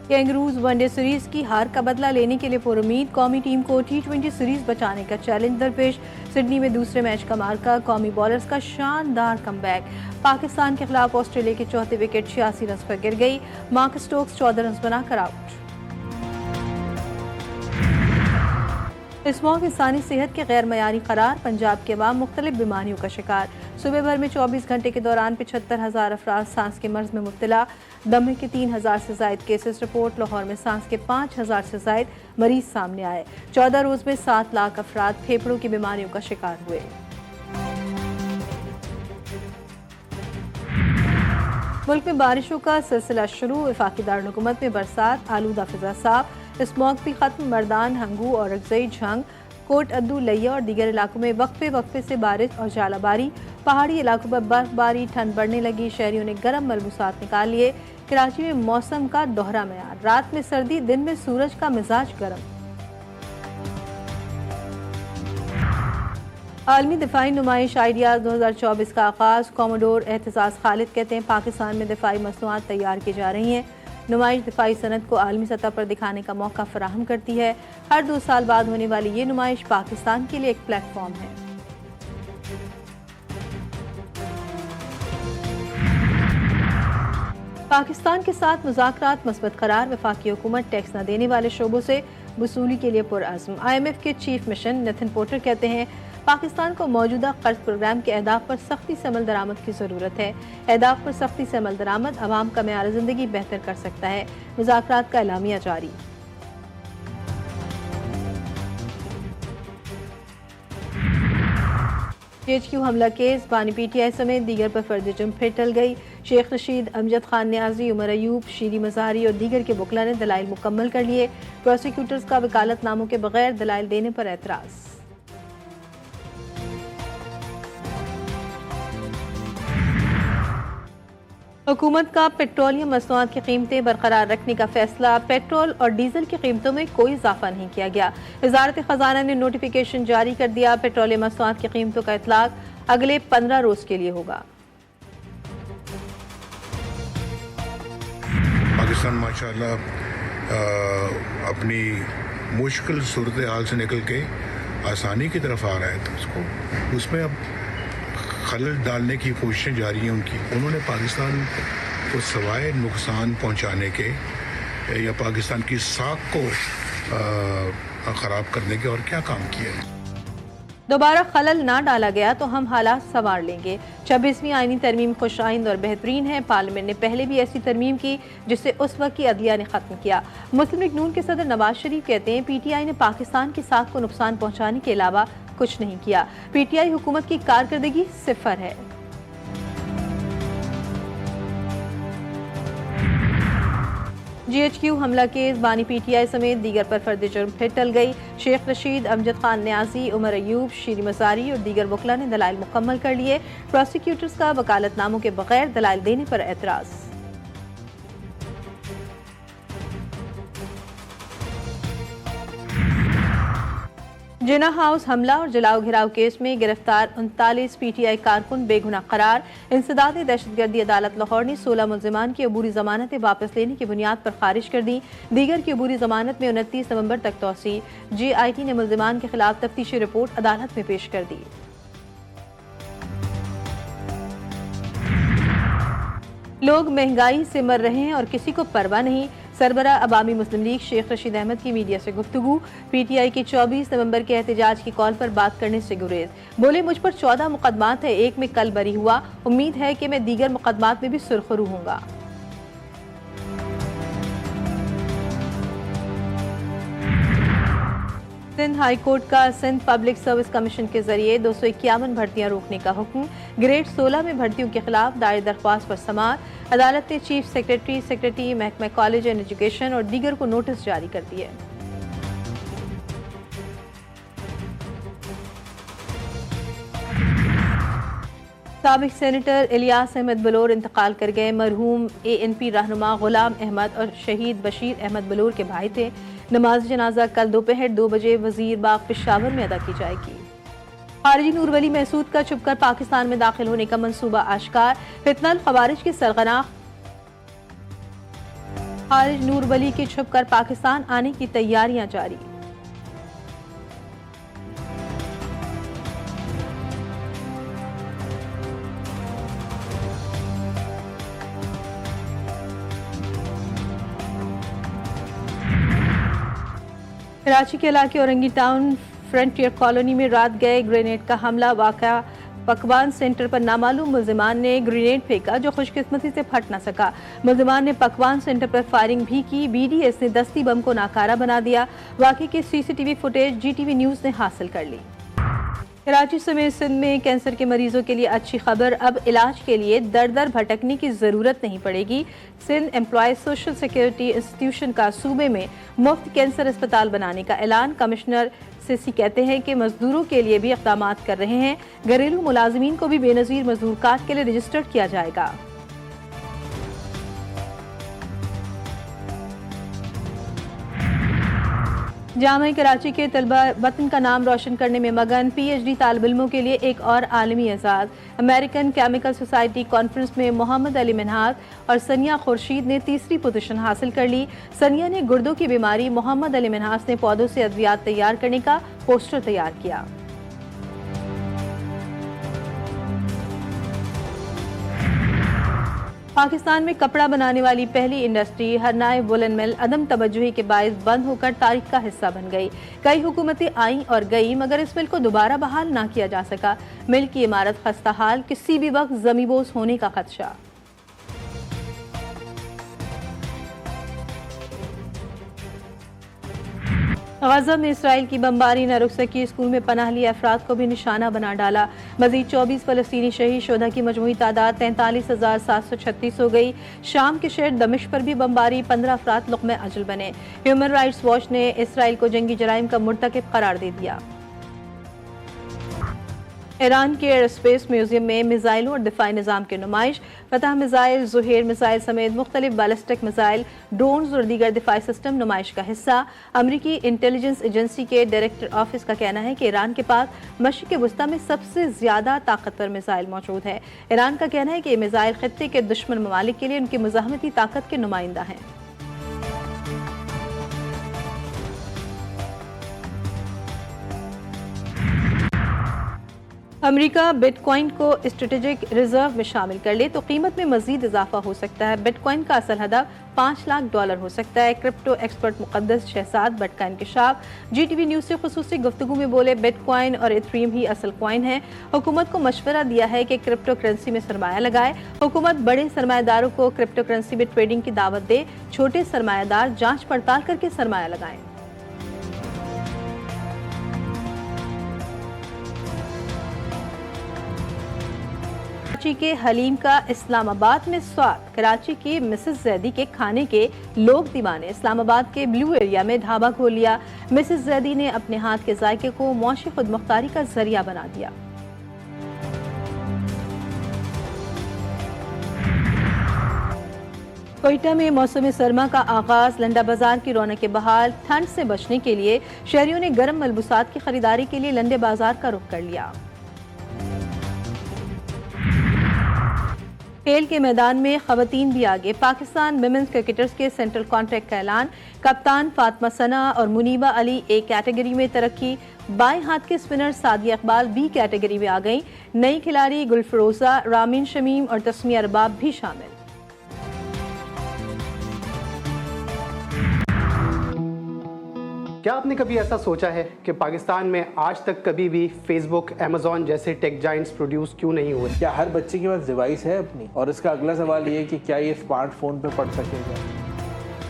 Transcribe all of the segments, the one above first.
Kangaroos one day series की हार का बदला लेने के लिए पुरुमीद, कौमी टीम को T20 सीरीज बचाने का चैलेंज दरपेश। सिडनी में दूसरे मैच का मार्का, कौमी बॉलर्स का शानदार कमबैक। पाकिस्तान के खिलाफ ऑस्ट्रेलिया की चौथी विकेट 86 रन पर गिर गई। मार्क स्टोक्स 14 रन बनाकर आउट। इस मौके इंसानी सेहत के गैर मयारी करार, पंजाब के अवाम मुख्तलिफ बीमारियों का शिकार। सुबह भर में 24 घंटे के दौरान 75,000 अफराद सांस के मर्ज में मुब्तला। दमे के 3,000 से जायद केसेस रिपोर्ट। लाहौर में सांस के 5,000 से जायद मरीज सामने आए। 14 रोज में 7 लाख अफराद फेफड़ों की बीमारियों का शिकार हुए। मुल्क में बारिशों का सिलसिला शुरू, वफाकी दारुल-हुकूमत में बरसात, आलूदा फिजा साफ। इस मौके भी खत्म, मर्दान, हंगू और रगजई झंग, कोट अद्दू, लिया और दीगर इलाकों में वक्फे वक्फे से बारिश और जालाबारी। पहाड़ी इलाकों पर बर्फबारी, ठंड बढ़ने लगी। शहरियों ने गर्म मलबूसात निकाल लिए। कराची में मौसम का दोहरा मयार, रात में सर्दी, दिन में सूरज का मिजाज गर्म। आलमी दिफाई नुमाइश आइडियाज 2024 का आगाज। कॉमोडोर एहतजाज खालिद कहते हैं पाकिस्तान में दिफाई मसनूआत तैयार की जा रही हैं। नुमाइश दिफाई सनत को आलमी सतह पर दिखाने का मौका फराहम करती है। हर 2 साल बाद होने वाली ये नुमाइश पाकिस्तान के लिए एक प्लेटफॉर्म है। पाकिस्तान के साथ मुज़ाकरात मस्बत करार, वफाकी हुकूमत टैक्स न देने वाले शोबों से वसूली के लिए पुरअज़्म। IMF के चीफ मिशन नितिन पोर्टर कहते हैं पाकिस्तान को मौजूदा कर्ज प्रोग्राम के अहदाफ पर सख्ती से अमल दरामद की ज़रूरत है। अहदाफ पर सख्ती से अमल दरामद अवाम का मेयार ज़िंदगी बेहतर कर सकता है। मुज़ाकरात का एलामिया जारी। GHQ हमला केस, बानी PTI समेत दीगर पर फर्द जुर्म फिर टल गई। शेख रशीद, अमजद खान न्याजी, उमर अयूब, शीरी मज़ाहरी और दीगर के वकला ने दलाइल मुकम्मल कर लिए। प्रोसिक्यूटर्स का वकालतनामों के बगैर दलाइल देने पर एतराज़। हुकूमत का पेट्रोलियम मसनूआत की कीमतें बरकरार रखने का फैसला। पेट्रोल और डीजल की कीमतों में कोई इजाफा नहीं किया गया। वजारत खजाना ने नोटिफिकेशन जारी कर दिया। पेट्रोलियम मसनूआत की कीमतों का इतलाक अगले 15 रोज के लिए होगा। पाकिस्तान माशाल्लाह अपनी मुश्किल सूरत हाल से निकल के आसानी की तरफ आ रहा है, तो उसमें अब खलल डालने की कोशिशें जारी हैं उनकी। उन्होंने पाकिस्तान को सवाए नुकसान पहुंचाने के या पाकिस्तान की साख को ख़राब करने के और क्या काम किया है। दोबारा खलल ना डाला गया तो हम हालात संवार लेंगे। 26वीं आईनी तरमीम खुशाइंद और बेहतरीन है। पार्लियामेंट ने पहले भी ऐसी तरमीम की जिसे उस वक्त की अदलिया ने खत्म किया। मुस्लिम लीग नून के सदर नवाज शरीफ कहते हैं PTI ने पाकिस्तान की साख को नुकसान पहुंचाने के अलावा कुछ नहीं किया। PTI हुकूमत की कारकर्दगी सिफर है। GHQ हमला केस, बानी PTI समेत दीगर पर फर्द जुर्म फिर टल गई। शेख रशीद, अमजद खान न्याजी, उमर अयूब, शीरी मज़ाहरी और दीगर वकला ने दलाइल मुकम्मल कर लिए। प्रोसिक्यूटर्स का वकालतनामों के बगैर दलाइल देने पर एतराज़। जिना हाउस हमला और जलाओ घिराव केस में गिरफ्तार 39 PTI कारकुन बेगुनाह करार। इंसदाद दहशतगर्दी अदालत लाहौर ने 16 मुल्जिमान की अबूरी जमानतें वापस लेने की बुनियाद पर खारिज कर दी। दीगर की अबूरी जमानत में 29 नवंबर तक तौसी। JIT ने मुल्जिमान के खिलाफ तफ्तीशी रिपोर्ट अदालत में पेश कर दी। लोग महंगाई से मर रहे हैं और किसी को परवाह नहीं। सरबरा अवामी मुस्लिम लीग शेख रशीद अहमद की मीडिया से गुफ्तगू। PTI की 24 नवंबर के एहतजाज की कॉल पर बात करने से गुरेज। बोले मुझ पर 14 मुकदमात है, एक में कल बरी हुआ। उम्मीद है कि मैं दीगर मुकदमात में भी सुरखरू होऊंगा। सिंध हाई कोर्ट का सिंध पब्लिक सर्विस कमीशन के जरिए 251 भर्तियां रोकने का हुक्म। ग्रेड 16 में भर्तियों के खिलाफ दायर दरख्वास्त पर समाअत। अदालत ने चीफ सेक्रेटरी महकमा कॉलेज एंड एजुकेशन और दीगर को नोटिस जारी कर दिए। साबिक सेनेटर इलियास अहमद बलोर इंतकाल कर गए। मरहूम ANP रहनुमा गुलाम अहमद और शहीद बशीर अहमद बलोर के भाई थे। नमाज जनाजा कल दोपहर 2 बजे वजीर बाग पेशावर में अदा की जाएगी। खारिजी नूर वली महसूद का छुपकर पाकिस्तान में दाखिल होने का मंसूबा आश्कार। फितनल खवारिज के सरगना खारिज नूर वली की छुपकर पाकिस्तान आने की तैयारियां जारी। कराची के इलाके औरंगी टाउन फ्रंटियर कॉलोनी में रात गए ग्रेनेड का हमला। वाक़या पकवान सेंटर पर नामालूम मुल्जिमान ने ग्रेनेड फेंका जो खुशकिस्मती से फट न सका। मुल्जिमान ने पकवान सेंटर पर फायरिंग भी की। BDS ने दस्ती बम को नाकारा बना दिया। वाक़े की CCTV फुटेज GTV न्यूज़ ने हासिल कर ली। कराची समेत सिंध में कैंसर के मरीजों के लिए अच्छी खबर, अब इलाज के लिए दर दर भटकने की जरूरत नहीं पड़ेगी। Sindh employees social security institution का सूबे में मुफ्त कैंसर अस्पताल बनाने का ऐलान। कमिश्नर सिसी कहते हैं कि मजदूरों के लिए भी इक़दामात कर रहे हैं। घरेलू मुलाजमीन को भी बेनज़ीर मजदूर कार्ड के लिए रजिस्टर्ड किया जाएगा। जामिया कराची के तलबा वतन का नाम रोशन करने में मगन। PhD तालिब इल्मों के लिए एक और आलमी एजाज़। अमेरिकन केमिकल सोसाइटी कॉन्फ्रेंस में मोहम्मद अली मिन्हाज और सनिया खुर्शीद ने तीसरी पोजीशन हासिल कर ली। सनिया ने गुर्दों की बीमारी, मोहम्मद अली मिन्हाज ने पौधों से अद्वियात तैयार करने का पोस्टर तैयार किया। पाकिस्तान में कपड़ा बनाने वाली पहली इंडस्ट्री हरनाए वुलन मिल अदम तवज्जुही के बायस बंद होकर तारीख का हिस्सा बन गई। कई हुकूमतें आईं और गईं मगर इस मिल को दोबारा बहाल ना किया जा सका। मिल की इमारत खस्ता हाल, किसी भी वक्त जमीबोस होने का खदशा। गजा में इसराइल की बमबारी न रुक सकी। स्कूल में पनाह लिए अफराद को भी निशाना बना डाला। मजीद 24 फलस्तीनी शहीद, शोधा की मजमूई तादाद 43,736 हो गई। शाम के शहर दमिश्क पर भी बमबारी, 15 अफराद लुक़्मे अजल बने। ह्यूमन राइट्स वॉच ने इसराइल को जंगी जराइम का मुर्तकिब करार दे दिया। ईरान के एयर स्पेस म्यूजियम में मिसाइलों और दिफाई निज़ाम की नुमाइश। फतह मिसाइल, जुहेर मिसाइल समेत मुख्तलिफ बैलिस्टिक मिसाइल, ड्रोन्स और दीगर दिफाई सिस्टम नुमाइश का हिस्सा। अमरीकी इंटेलिजेंस एजेंसी के डायरेक्टर ऑफिस का कहना है कि ईरान के पास मशरिक़ वस्ता में सबसे ज्यादा ताकतवर मिसाइल मौजूद है। ईरान का कहना है कि ये मिसाइल खित्ते के दुश्मन ममालिक के लिए उनकी मुज़ाहमती ताकत के नुमाइंदा हैं। अमेरिका बिटकॉइन को स्ट्रेटेजिक रिजर्व में शामिल कर ले तो कीमत में मजीद इजाफा हो सकता है। बिटकॉइन का असल हदफ $5 लाख हो सकता है। क्रिप्टो एक्सपर्ट मुकद्दस शहजाद भट्ट का इंकशाफ। GTV न्यूज़ से खुसूसी गुफ्तगू में बोले, बिटकॉइन और इथेरियम ही असल कॉइन है। हुकूमत को मशवरा दिया है कि क्रिप्टो करेंसी में सरमाया लगाए। हुकूमत बड़े सरमायादारों को क्रिप्टो करेंसी में ट्रेडिंग की दावत दे। छोटे सरमायादार जाँच पड़ताल करके सरमाया लगाएं। कराची के हलीम का इस्लामाबाद में स्वाद। कराची की मिसेस जैदी के खाने के लोग दीवाने। इस्लामाबाद के ब्लू एरिया में ढाबा खोल लिया। मिसेस जैदी ने अपने हाथ के जायके को मौशी खुदमुख्तारी का जरिया बना दिया। कोयटा में मौसम सरमा का आगाज। लंडा बाजार की रौनक बहाल। ठंड से बचने के लिए शहरियों ने गर्म मलबूसात की खरीदारी के लिए लंडे बाजार का रुख कर लिया। खेल के मैदान में खवातीन भी आगे। पाकिस्तान विमेंस क्रिकेटर्स के सेंट्रल कॉन्ट्रैक्ट का ऐलान। कप्तान फातिमा सना और मुनीबा अली A कैटेगरी में तरक्की। बाएं हाथ के spinner Sadia Iqbal B category में आ गई। नई खिलाड़ी गुलफरोजा, रामीन शमीम और तस्मिया अरबाब भी शामिल। क्या आपने कभी ऐसा सोचा है कि पाकिस्तान में आज तक कभी भी फेसबुक, अमेजोन जैसे टेक जाइंट्स प्रोड्यूस क्यों नहीं हुए? क्या हर बच्चे के पास डिवाइस है अपनी? और इसका अगला सवाल ये है कि क्या ये स्मार्टफोन पे पढ़ सकेगा?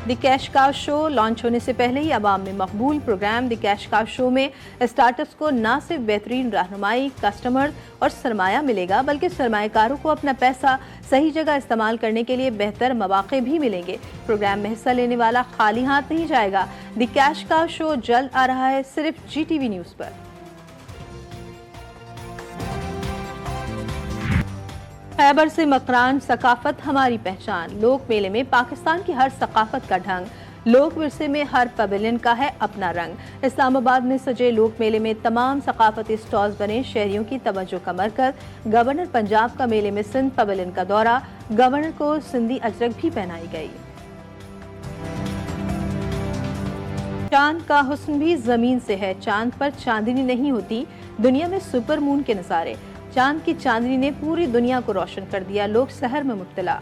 द कैश काव शो लॉन्च होने से पहले ही अवाम में मकबूल प्रोग्राम द कैश काव शो में स्टार्टअप्स को न सिर्फ बेहतरीन रहनुमाई, कस्टमर्स और सरमाया मिलेगा बल्कि सरमायाकारों को अपना पैसा सही जगह इस्तेमाल करने के लिए बेहतर मौके भी मिलेंगे। प्रोग्राम में हिस्सा लेने वाला खाली हाथ नहीं जाएगा। द कैश काव शो जल्द आ रहा है सिर्फ GTV न्यूज़ पर। खैबर से मकरान, सकाफत हमारी पहचान। लोक मेले में पाकिस्तान की हर सकाफत का ढंग। लोक विरसे में हर पवेलियन का है अपना रंग। इस्लामाबाद में सजे लोक मेले में तमाम सकाफती स्टॉल्स बने शहरियों की तवज्जो का मरकज। गवर्नर पंजाब का मेले में सिंध पवेलियन का दौरा। गवर्नर को सिंधी अजरक भी पहनाई गई। चांद का हुस्न भी जमीन से है, चांद पर चांदनी नहीं होती, दुनिया में सुपर मून के नजारे। चांद की चांदनी ने पूरी दुनिया को रोशन कर दिया, लोग सहर में मुब्तला।